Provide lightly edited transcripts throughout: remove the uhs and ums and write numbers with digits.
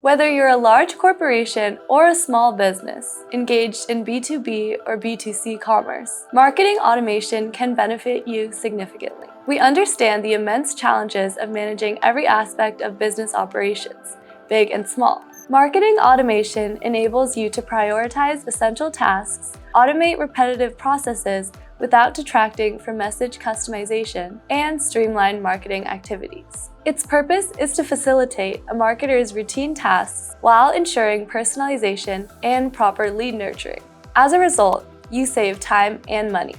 Whether you're a large corporation or a small business engaged in B2B or B2C commerce, marketing automation can benefit you significantly. We understand the immense challenges of managing every aspect of business operations, big and small. Marketing automation enables you to prioritize essential tasks, automate repetitive processes without detracting from message customization, and streamline marketing activities. Its purpose is to facilitate a marketer's routine tasks while ensuring personalization and proper lead nurturing. As a result, you save time and money,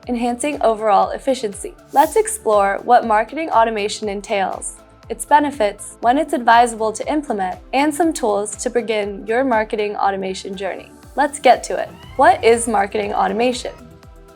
enhancing overall efficiency. Let's explore what marketing automation entails, its benefits, when it's advisable to implement, and some tools to begin your marketing automation journey. Let's get to it. What is marketing automation?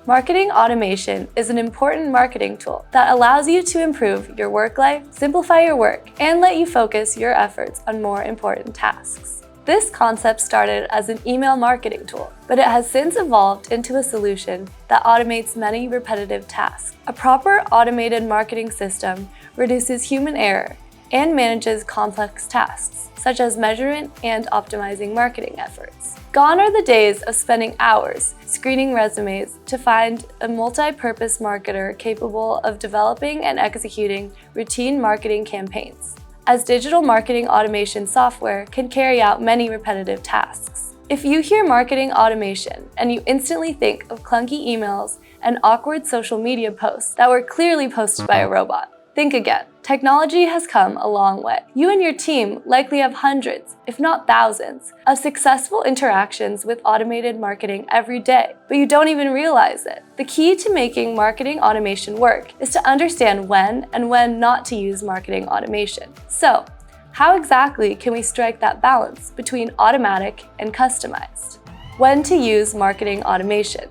Marketing automation is an important marketing tool that allows you to improve your work life, simplify your work, and let you focus your efforts on more important tasks. This concept started as an email marketing tool, but it has since evolved into a solution that automates many repetitive tasks. A proper automated marketing system reduces human error and manages complex tasks, such as measurement and optimizing marketing efforts. Gone are the days of spending hours screening resumes to find a multi-purpose marketer capable of developing and executing routine marketing campaigns, as digital marketing automation software can carry out many repetitive tasks. If you hear marketing automation and you instantly think of clunky emails and awkward social media posts that were clearly posted by a robot, think again. Technology has come a long way. You and your team likely have hundreds, if not thousands, of successful interactions with automated marketing every day, but you don't even realize it. The key to making marketing automation work is to understand when and when not to use marketing automation. So, how exactly can we strike that balance between automatic and customized? When to use marketing automation?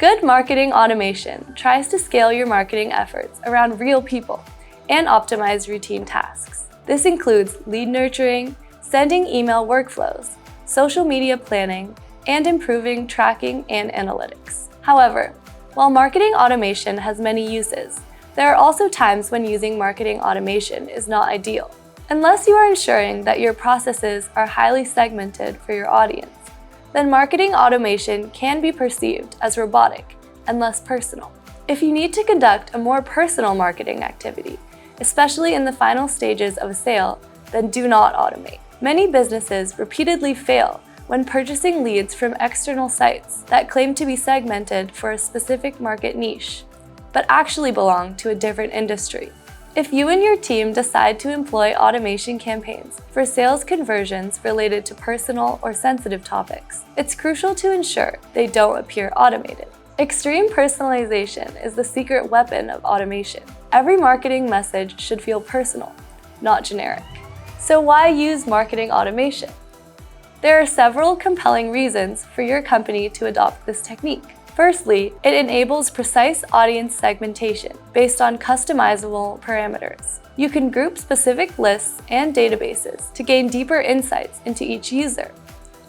Good marketing automation tries to scale your marketing efforts around real people and optimize routine tasks. This includes lead nurturing, sending email workflows, social media planning, and improving tracking and analytics. However, while marketing automation has many uses, there are also times when using marketing automation is not ideal. Unless you are ensuring that your processes are highly segmented for your audience, then marketing automation can be perceived as robotic and less personal. If you need to conduct a more personal marketing activity, especially in the final stages of a sale, then do not automate. Many businesses repeatedly fail when purchasing leads from external sites that claim to be segmented for a specific market niche, but actually belong to a different industry. If you and your team decide to employ automation campaigns for sales conversions related to personal or sensitive topics, it's crucial to ensure they don't appear automated. Extreme personalization is the secret weapon of automation. Every marketing message should feel personal, not generic. So why use marketing automation? There are several compelling reasons for your company to adopt this technique. Firstly, it enables precise audience segmentation based on customizable parameters. You can group specific lists and databases to gain deeper insights into each user,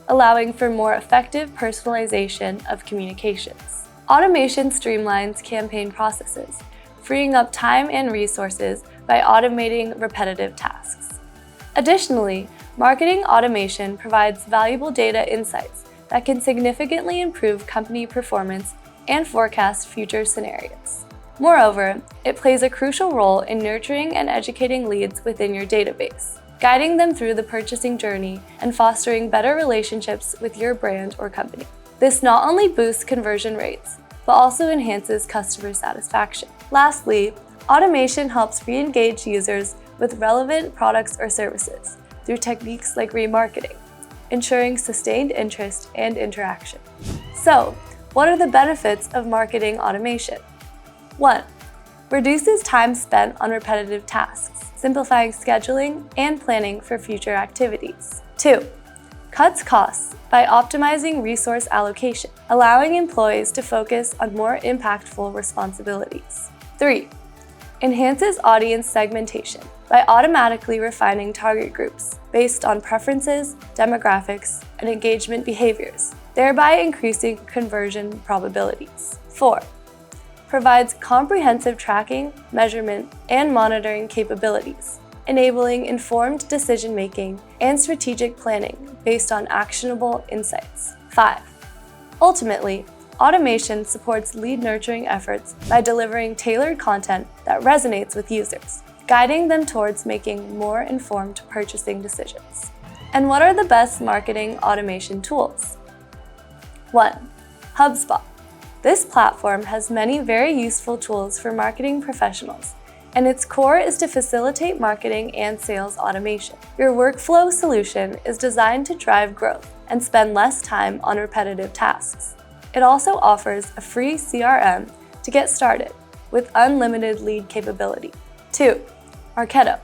allowing for more effective personalization of communications. Automation streamlines campaign processes, freeing up time and resources by automating repetitive tasks. Additionally, marketing automation provides valuable data insights that can significantly improve company performance and forecast future scenarios. Moreover, it plays a crucial role in nurturing and educating leads within your database, guiding them through the purchasing journey and fostering better relationships with your brand or company. This not only boosts conversion rates, but also enhances customer satisfaction. Lastly, automation helps re-engage users with relevant products or services through techniques like remarketing, ensuring sustained interest and interaction. So, what are the benefits of marketing automation? 1. Reduces time spent on repetitive tasks, simplifying scheduling and planning for future activities. 2. Cuts costs by optimizing resource allocation, allowing employees to focus on more impactful responsibilities. 3. Enhances audience segmentation by automatically refining target groups based on preferences, demographics, and engagement behaviors, thereby increasing conversion probabilities. 4. Provides comprehensive tracking, measurement, and monitoring capabilities, enabling informed decision-making and strategic planning based on actionable insights. 5. Ultimately, automation supports lead nurturing efforts by delivering tailored content that resonates with users, guiding them towards making more informed purchasing decisions. And what are the best marketing automation tools? 1. HubSpot. This platform has many very useful tools for marketing professionals, and its core is to facilitate marketing and sales automation. Your workflow solution is designed to drive growth and spend less time on repetitive tasks. It also offers a free CRM to get started with unlimited lead capability. 2. Marketo.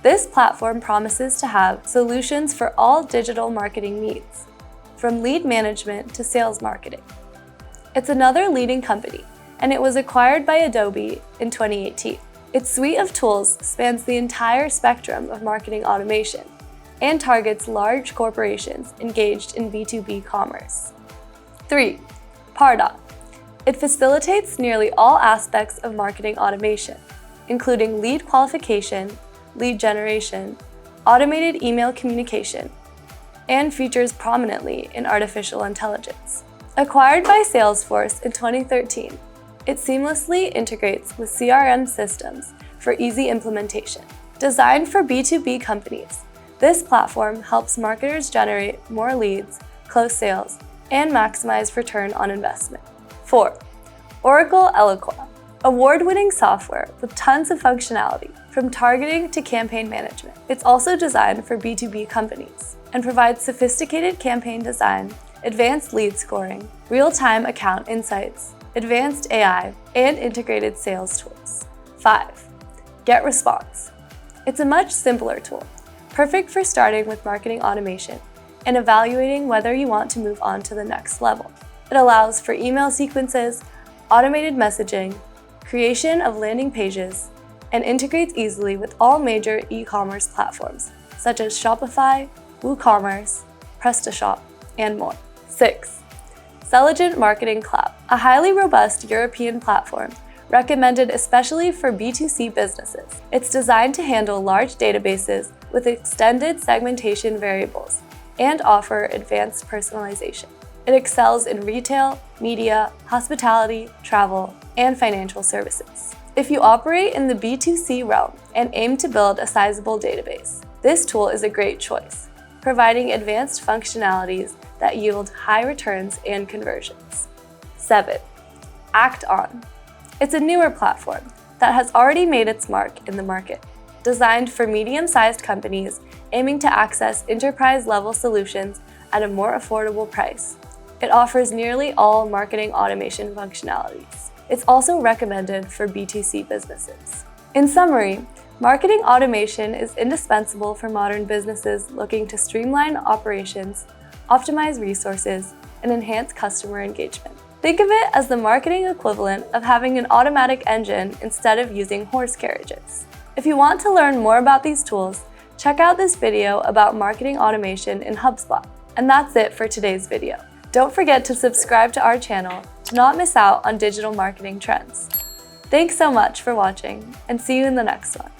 This platform promises to have solutions for all digital marketing needs, from lead management to sales marketing. It's another leading company, and it was acquired by Adobe in 2018. Its suite of tools spans the entire spectrum of marketing automation and targets large corporations engaged in B2B commerce. 3. Pardot. It facilitates nearly all aspects of marketing automation, including lead qualification, lead generation, automated email communication, and features prominently in artificial intelligence. Acquired by Salesforce in 2013, it seamlessly integrates with CRM systems for easy implementation. Designed for B2B companies, this platform helps marketers generate more leads, close sales, and maximize return on investment. 4. Oracle Eloqua. Award-winning software with tons of functionality, from targeting to campaign management. It's also designed for B2B companies and provides sophisticated campaign design, advanced lead scoring, real-time account insights, advanced AI, and integrated sales tools. 5. GetResponse. It's a much simpler tool, perfect for starting with marketing automation and evaluating whether you want to move on to the next level. It allows for email sequences, automated messaging, creation of landing pages, and integrates easily with all major e-commerce platforms, such as Shopify, WooCommerce, PrestaShop, and more. 6. Selligent Marketing Cloud, a highly robust European platform recommended especially for B2C businesses. It's designed to handle large databases with extended segmentation variables and offer advanced personalization. It excels in retail, media, hospitality, travel, and financial services. If you operate in the B2C realm and aim to build a sizable database, this tool is a great choice, providing advanced functionalities that yield high returns and conversions. 7. Act On. It's a newer platform that has already made its mark in the market. Designed for medium-sized companies aiming to access enterprise-level solutions at a more affordable price, it offers nearly all marketing automation functionalities. It's also recommended for B2C businesses. In summary, marketing automation is indispensable for modern businesses looking to streamline operations, optimize resources, and enhance customer engagement. Think of it as the marketing equivalent of having an automatic engine instead of using horse carriages. If you want to learn more about these tools, check out this video about marketing automation in HubSpot. And that's it for today's video. Don't forget to subscribe to our channel to not miss out on digital marketing trends. Thanks so much for watching, and see you in the next one.